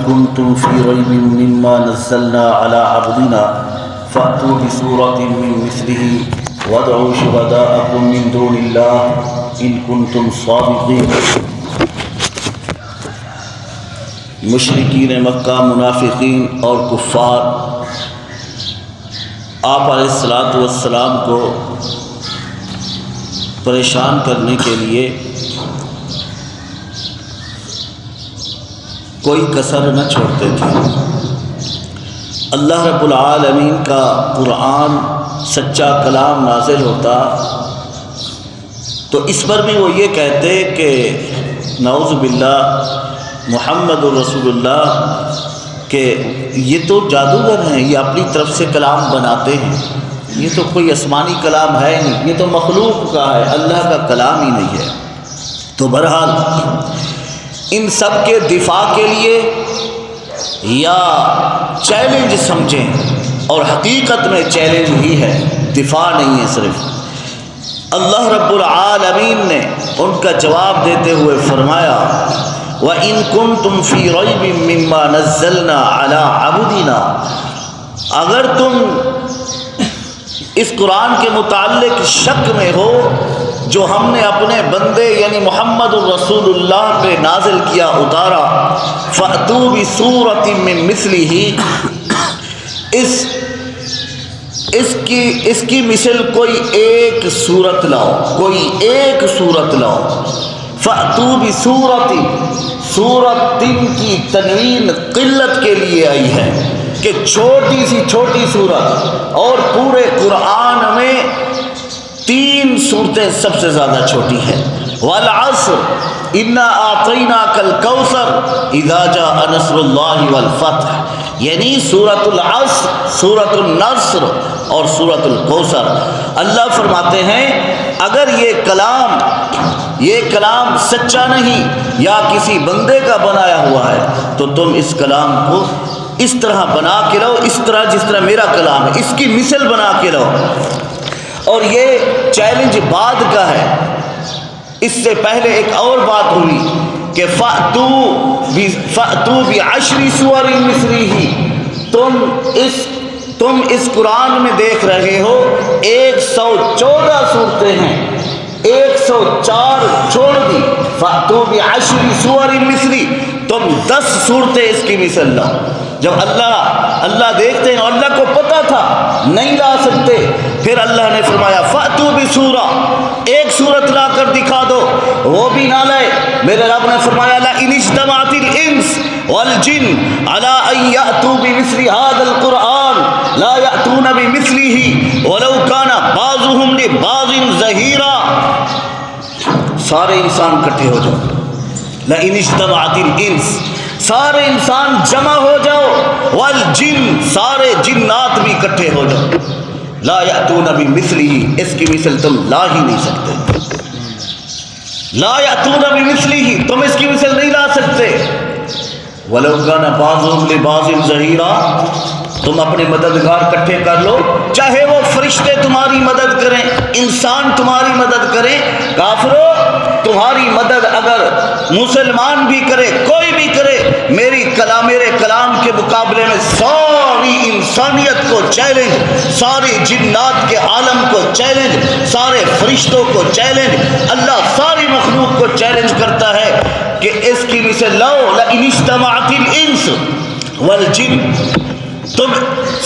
كنتم في ريب مما نزلنا على عبدنا فأتوا بسورة من مثله وادعوا شهداءكم من دون الله إن كنتم صادقين۔ مشرکین مکہ، منافقین اور کفار آپ علیہ الصلاۃ والسلام کو پریشان کرنے کے لیے کوئی کسر نہ چھوڑتے تھے۔ اللہ رب العالمین کا قرآن سچا کلام نازل ہوتا تو اس پر بھی وہ یہ کہتے کہ نعوذ باللہ محمد الرسول اللہ کہ یہ تو جادوگر ہیں، یہ اپنی طرف سے کلام بناتے ہیں، یہ تو کوئی آسمانی کلام ہے نہیں، یہ تو مخلوق کا ہے، اللہ کا کلام ہی نہیں ہے۔ تو بہرحال ان سب کے دفاع کے لیے یا چیلنج سمجھیں، اور حقیقت میں چیلنج ہی ہے، دفاع نہیں ہے صرف، اللہ رب العالمین نے ان کا جواب دیتے ہوئے فرمایا وَإِن كُنتُمْ فِي رَيْبٍ مِّمَّا نَزَّلْنَا عَلَىٰ عَبْدِنَا، اگر تم اس قرآن کے متعلق شک میں ہو جو ہم نے اپنے بندے یعنی محمد الرسول اللہ پہ نازل کیا، اتارا، فَأْتُوا بِسُورَةٍ مِّن مِّثْلِهِ، اس کی مثل کوئی ایک صورت لاؤ، کوئی ایک صورت لاؤ۔ فَأْتُوا بِسُورَةٍ، سورت کی تنوین قلت کے لیے آئی ہے کہ چھوٹی سی چھوٹی صورت، اور پورے قرآن میں 3 صورتیں سب سے زیادہ چھوٹی ہیں۔ وَالْعَصْرِ إِنَّا أَعْطَيْنَاكَ الْكَوْثَرَ إِذَا جَاءَ نَصْرُ اللَّهِ وَالْفَتْحُ، یعنی سورۃ العصر، سورۃ النصر اور سورۃ الکوثر۔ اللہ فرماتے ہیں اگر یہ کلام سچا نہیں یا کسی بندے کا بنایا ہوا ہے تو تم اس کلام کو اس طرح بنا کے لاؤ، اس طرح جس طرح میرا کلام ہے، اس کی مثل بنا کے لاؤ۔ اور یہ چیلنج بعد کا ہے، اس سے پہلے ایک اور بات ہوئی کہ فَأْتُوا بِعَشْرِ سُوَرٍ مِّثْلِهِ، تم اس قرآن میں دیکھ رہے ہو 114 صورتیں ہیں، 104 چھوڑ دی، فَأْتُوا بِعَشْرِ سُوَرٍ مِّثْلِهِ، تم 10 صورتیں اس کی مثل لاؤ۔ جب اللہ دیکھتے ہیں، اور اللہ کو پتہ تھا نہیں لا سکتے، پھر اللہ نے فرمایا فَأْتُوا بِسُورَةٍ، ایک صورت لا کر دکھا دو، وہ بھی نہ لائے، میرے رب نے فرمایا لَئِنِ اجْتَمَعَتِ الْإِنسُ وَالْجِنُّ عَلَىٰ أَن يَأْتُوا بِمِثْلِ هَٰذَا الْقُرْآنِ لَا يَأْتُونَ بِمِثْلِهِ وَلَوْ كَانَ بَعْضُهُمْ لِبَعْضٍ ظَهِيرًا۔ سارے انسان اکٹھے ہو جاؤ، لَئِنِ اجْتَمَعَتِ الْإِنسُ، سارے انسان جمع ہو جاؤ، والجن، سارے جنات بھی اکٹھے ہو جاؤ، لا یأتون بمثلہ، اس کی مثل تم لا ہی نہیں سکتے، لا یأتون بمثلہ، تم اس کی مثل نہیں لا سکتے، ولو کان بعضهم لبعض ظہیرا، تم اپنے مددگار اکٹھے کر لو، چاہے وہ فرشتے تمہاری مدد کریں، انسان تمہاری مدد کریں، کافرو تمہاری مدد اگر مسلمان بھی کرے، کوئی بھی کرے، میرے کلام کے مقابلے میں ساری انسانیت کو چیلنج، ساری جنات کے عالم کو چیلنج، سارے فرشتوں کو چیلنج، اللہ ساری مخلوق کو چیلنج کرتا ہے کہ اس کی مثل لاؤ، لَئِنِ اجْتَمَعَتِ الْإِنسُ وَالْجِنُّ، تم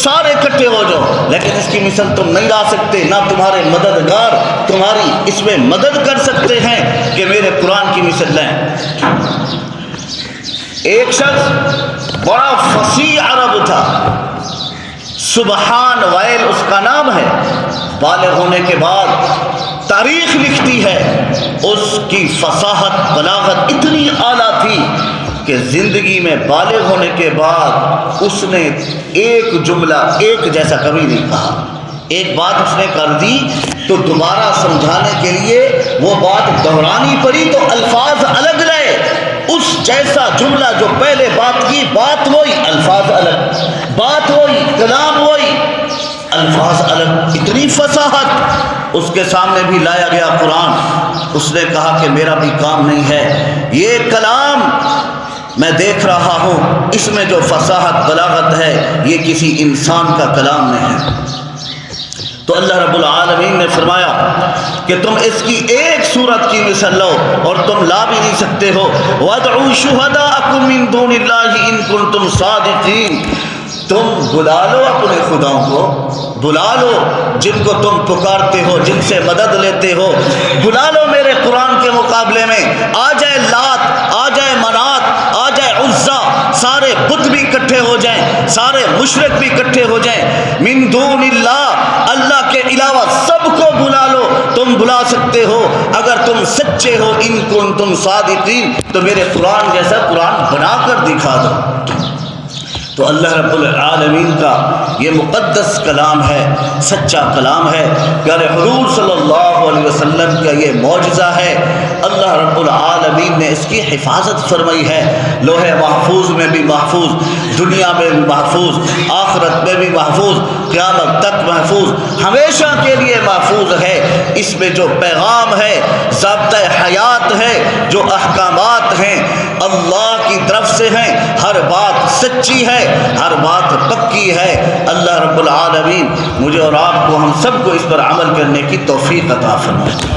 سارے اکٹھے ہو جاؤ، لیکن اس کی مثل تم نہیں لا سکتے، نہ تمہارے مددگار تمہاری اس میں مدد کر سکتے ہیں کہ میرے قرآن کی مثل لیں۔ ایک شخص بڑا فصیح عرب تھا، سبحان وائل اس کا نام ہے، بالغ ہونے کے بعد تاریخ لکھتی ہے اس کی فصاحت بلاغت اتنی اعلیٰ تھی کہ زندگی میں بالغ ہونے کے بعد اس نے ایک جملہ ایک جیسا کبھی نہیں کہا، ایک بات اس نے کر دی تو دوبارہ سمجھانے کے لیے وہ بات دہرانی پڑی تو الفاظ الگ لائے، اس جیسا جملہ جو پہلے بات کی، بات وہی، الفاظ الگ، بات وہی، کلام وہی، الفاظ الگ، اتنی فصاحت، اس کے سامنے بھی لایا گیا قرآن، اس نے کہا کہ میرا بھی کام نہیں ہے، یہ کلام میں دیکھ رہا ہوں اس میں جو فصاحت بلاغت ہے یہ کسی انسان کا کلام نہیں ہے۔ تو اللہ رب العالمین نے فرمایا کہ تم اس کی ایک سورت کی مثال لو، اور تم لا بھی نہیں سکتے ہو۔ وَادْعُوا شُهَدَاءَكُم مِّن دُونِ اللَّهِ إِن كُنتُمْ صَادِقِينَ، تم بلا لو اپنے خداؤں کو، بلا لو جن کو تم پکارتے ہو، جن سے مدد لیتے ہو، بلا لو میرے قرآن کے مقابلے میں۔ آ جائے لات، آ جائے منات، آ جائے عزا، سارے بت بھی اکٹھے ہو جائیں، سارے مشرک بھی اکٹھے ہو جائیں، من دون اللہ، اللہ کے علاوہ سب کو بلا لو، تم بلا سکتے ہو اگر تم سچے ہو۔ ان کنتم صادقین، تو میرے قرآن جیسا قرآن بنا کر دکھا دو۔ تو اللہ رب العالمین کا یہ مقدس کلام ہے، سچا کلام ہے، پیارے حضور صلی اللہ علیہ وسلم کا یہ معجزہ ہے۔ اللہ رب العالمین نے اس کی حفاظت فرمائی ہے، لوح محفوظ میں بھی محفوظ، دنیا میں بھی محفوظ، آخرت میں بھی محفوظ، قیامت تک محفوظ، ہمیشہ کے لیے محفوظ ہے۔ اس میں جو پیغام ہے، ضابطۂ حیات ہے، جو احکامات ہیں اللہ کی طرف سے ہیں، ہر بات سچی ہے، ہر بات پکی ہے۔ اللہ رب العالمین مجھے اور آپ کو، ہم سب کو اس پر عمل کرنے کی توفیق عطا فرمائے۔